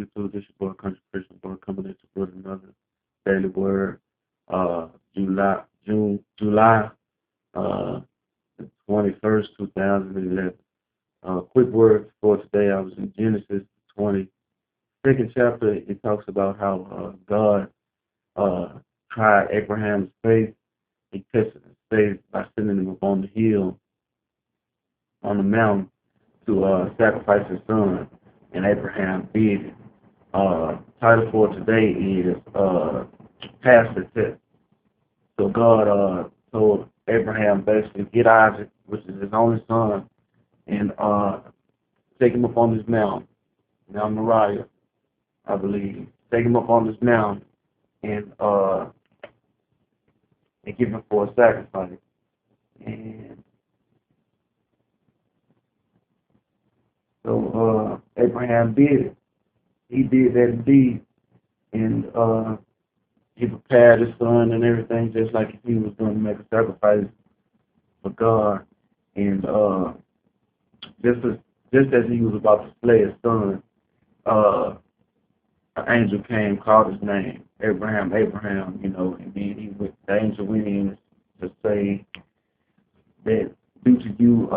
YouTube. This your boy Country Christian Boy coming at you with another daily word. July uh, the 21st, 2011. Quick word for today. I was in Genesis 22nd chapter. It talks about how God uh, tried Abraham's faith. He tested his faith by sending him up on the hill, on the mountain, to sacrifice his son, and Abraham did it. Title for today is Pass the Test. So God told Abraham basically get Isaac, which is his only son, and take him up on this mountain, Mount Moriah, I believe. Take him up on this mountain and give him for a sacrifice. And so Abraham did it. He did that indeed, and he prepared his son and everything, just like if he was going to make a sacrifice for God. And just as he was about to slay his son, an angel came, called his name, Abraham, Abraham, and then the angel went in to say that due to you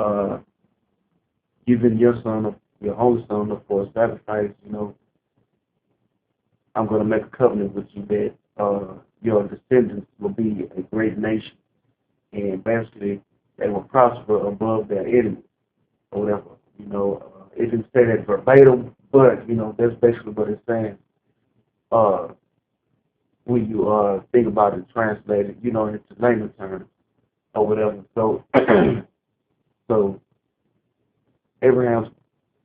giving your son, your only son, up for a sacrifice, I'm going to make a covenant with you that your descendants will be a great nation, and basically they will prosper above their enemies, or whatever. It didn't say that verbatim, but that's basically what it's saying. When you think about it, translate it, into layman terms or whatever. So, so Abraham's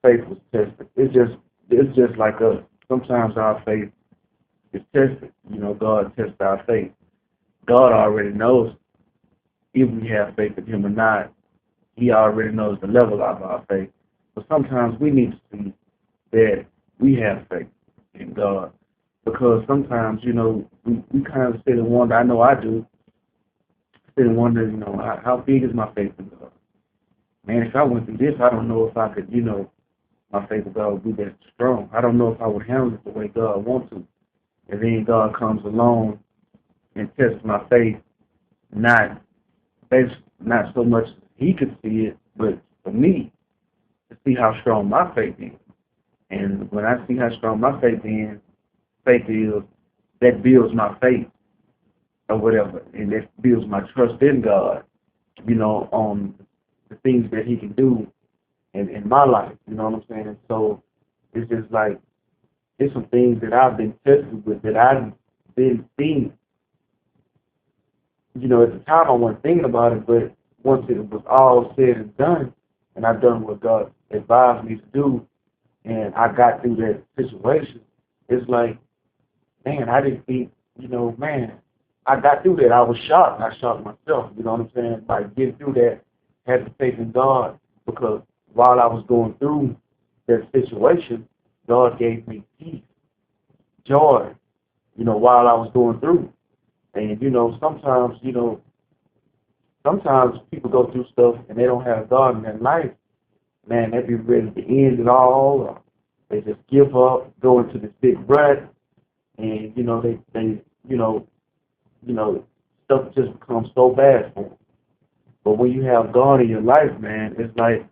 faith was tested. It's just like us. Sometimes our faith is tested. God tests our faith. God already knows if we have faith in Him or not. He already knows the level of our faith. But sometimes we need to see that we have faith in God. Because sometimes, we kind of sit and wonder, I know I do, sit and wonder, how big is my faith in God? Man, if I went through this, I don't know if I could, my faith in God would be that strong. I don't know if I would handle it the way God wants to. And then God comes along and tests my faith, not so much as He could see it, but for me to see how strong my faith is. And when I see how strong my faith is, that builds my faith or whatever, and that builds my trust in God, on the things that He can do in my life, you know what I'm saying? And so it's just like, it's some things that I've been tested with that I've been seeing. At the time I wasn't thinking about it, but once it was all said and done, and I've done what God advised me to do, and I got through that situation, it's like, man, I didn't think, I got through that. I was shocked. I shocked myself, you know what I'm saying? By getting through that, had the faith in God, because while I was going through that situation, God gave me peace, joy, while I was going through. And, sometimes people go through stuff and they don't have God in their life. Man, they be ready to end it all, or they just give up, go into this big rut, and, stuff just becomes so bad for them. But when you have God in your life, man, it's like,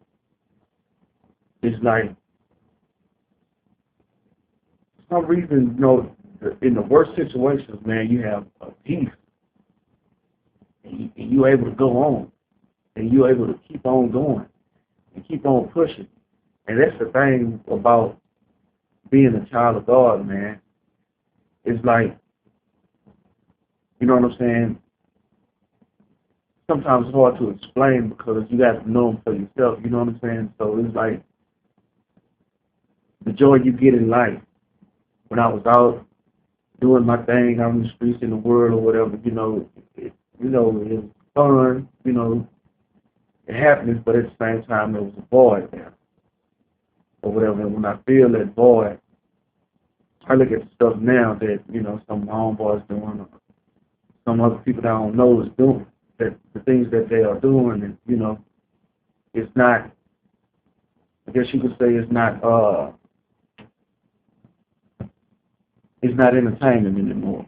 for some reason, in the worst situations, man, you have a peace. And you're able to go on. And you're able to keep on going. And keep on pushing. And that's the thing about being a child of God, man. It's like, you know what I'm saying? Sometimes it's hard to explain because you got to know Him for yourself, you know what I'm saying? So it's like the joy you get in life. When I was out doing my thing out in the streets in the world or whatever, it was fun, it happens, but at the same time there was a void there or whatever. And when I feel that void, I look at the stuff now that, some of my homeboys doing, or some other people that I don't know is doing, that the things that they are doing, and, it's not, I guess you could say it's not, it's not entertainment anymore.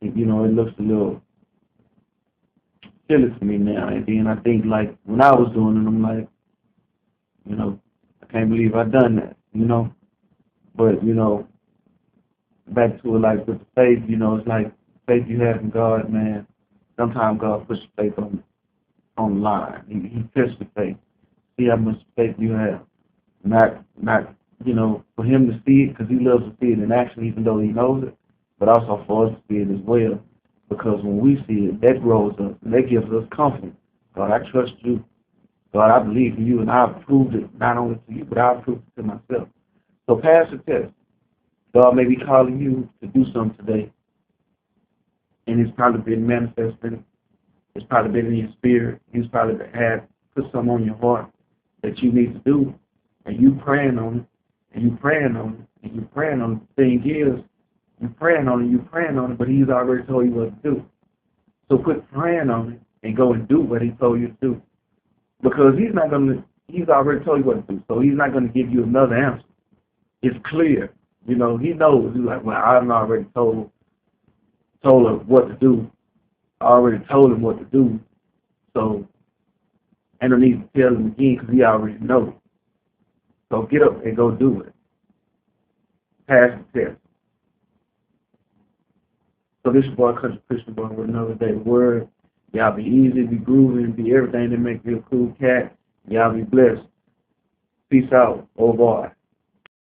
You know, it looks a little silly to me now. And then I think, like, when I was doing it, I'm like, you know, I can't believe I done that, you know. But, you know, back to it, like, with the faith, you know, it's like faith you have in God, man. Sometimes God puts your faith on the line. He tests the faith. See how much faith you have. Not, you know, for him to see it, because he loves to see it in action, even though he knows it, but also for us to see it as well. Because when we see it, that grows us, and that gives us confidence. God, I trust you. God, I believe in you, and I've proved it not only to you, but I've proved it to myself. So pass the test. God may be calling you to do something today, and it's probably been manifested. It's probably been in your spirit. He's probably had put something on your heart that you need to do, and you praying on it, and you praying on it, and you praying on it. The thing is, you praying on it, but he's already told you what to do. So quit praying on it and go and do what he told you to do. Because he's already told you what to do, so he's not going to give you another answer. It's clear. You know, he knows. He's like, well, I've already told her what to do. I already told him what to do, so I don't need to tell him again because he already knows. So get up and go do it. Pass the test. So this is your boy, Country Christian Boy, with another day word. Y'all be easy, be grooving, be everything that make you a cool cat. Y'all be blessed. Peace out. Oh boy.